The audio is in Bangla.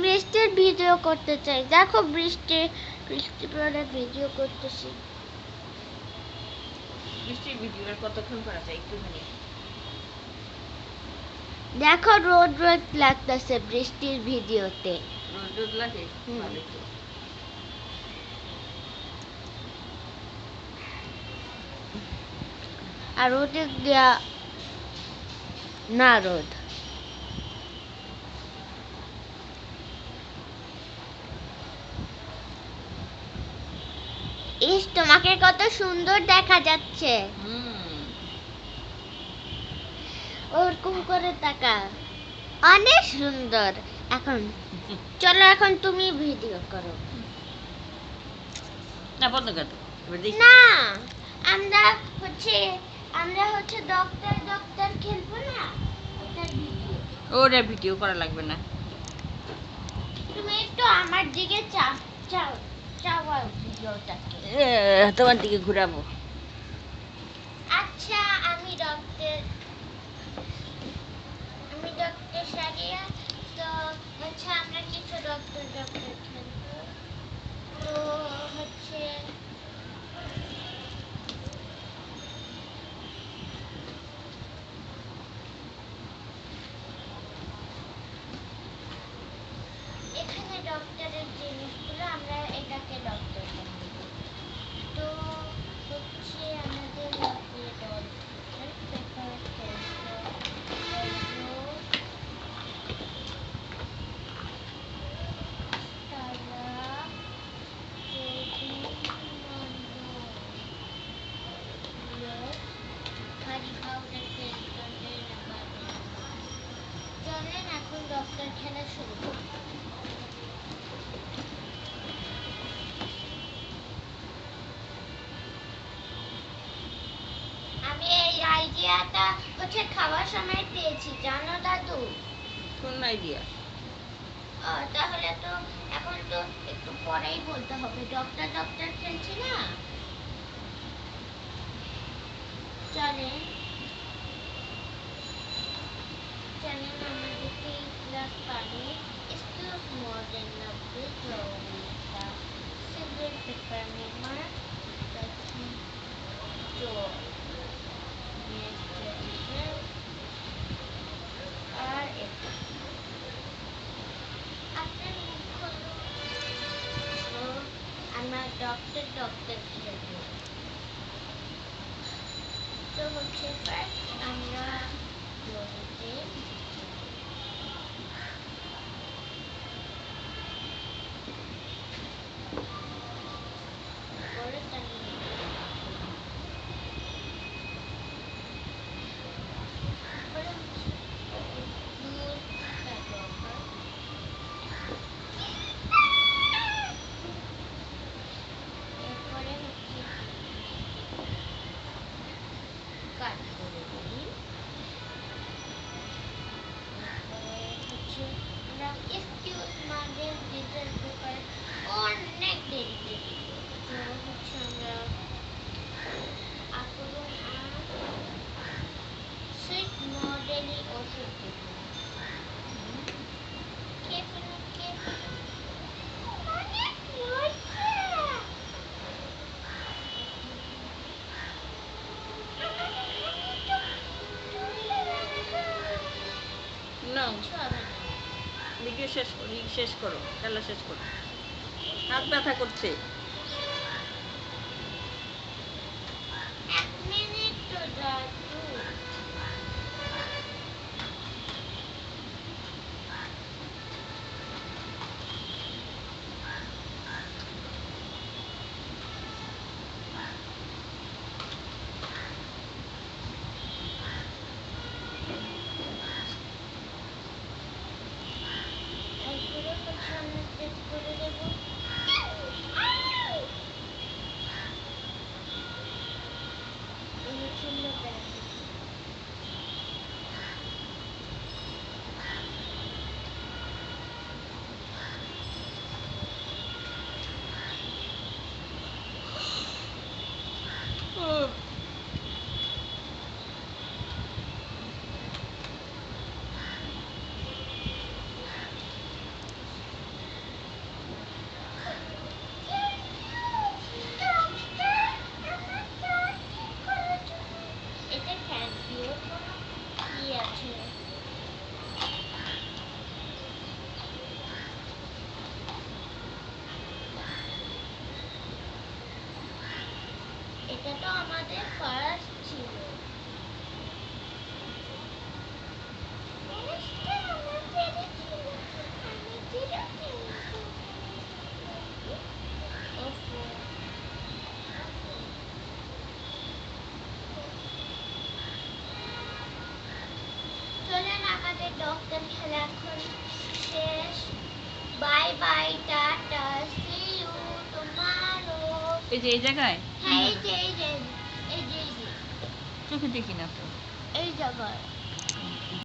বৃষ্টির ভিডিও করতে চাই। দেখো বৃষ্টি পরে ভিডিও করতেছি। বৃষ্টির ভিডিও আর কতক্ষণ করা যায় একটুখানি? দেখো রোদ রোদ লাগতেছে বৃষ্টির ভিডিওতে। রোদ লাগে ভালোই তো। আর ওদিক দিয়া না রোদ। ইস, তোমাকে কত সুন্দর দেখা যাচ্ছে। ওরকম করে তাকা, অনেক সুন্দর। এখন চলো, এখন তুমি ভিডিও করো। না বন্ধ কর। না, আমরা হচ্ছে ডক্টর খেলবো না। ওরে ভিডিও করা লাগবে না। তুমি একটু আমার দিকে চাও ভিডিওটাকে। তোমার দিকে ঘুরাবো। আচ্ছা, আমি ডক্টর সারিয়া। তো হচ্ছে আমরা কিছু ডক্টর খেলবো। তো হচ্ছে এখানে ডক্টরের জিনিসগুলো, আমরা এটাকে ডক্টর বানাবো। তো হচ্ছে আমাদের লাগবে ডল পেপার, চলেন এখন ডক্টর খেলা শুরু করি। আমি এই আইডিয়াটা হচ্ছে খাওয়ার সময় পেয়েছি, জানো দাদু? কোন আইডিয়া? তাহলে তো এখন তো একটু পরেই বলতে হবে। ডক্টর খেলছি না। চলেন আমাদেরকে গ্লাস পানি, excuse more than a bit of silver pepper memoir, door আর এটা আপনার মুখ হলো। আমরা ডক্টর খেলবো। তো হচ্ছে ফার্স্ট আমরা জমিতে করে টানিয়ে তারপরে হচ্ছে দুধ ব্যবহার, এরপরে হচ্ছে কাট করে দিই। তারপরে হচ্ছে আমরা এক্সকিউজ মাদের ডিটেল পেপার অনেক দেরিতে দিব। তো হচ্ছে আমরা আকরণ আর সুইট মডেলই ওষুধ দিব। কে ফেলুন অনেক মজা। কিছু হবে না। ভিডিও শেষ করো, খেলা শেষ করো। হাত ব্যথা করছে। এক মিনিট তো দাদু। এরপরে হচ্ছে আমরা চেক করে দেবো। ব্লগটা খেলা এখন শেষ। Bye bye, tata, see you tomorrow. এই যে এই জায়গায় হ্যাঁ, এই যে এই যে এই যে এই যে চোখে দেখি না তো। এই জায়গায়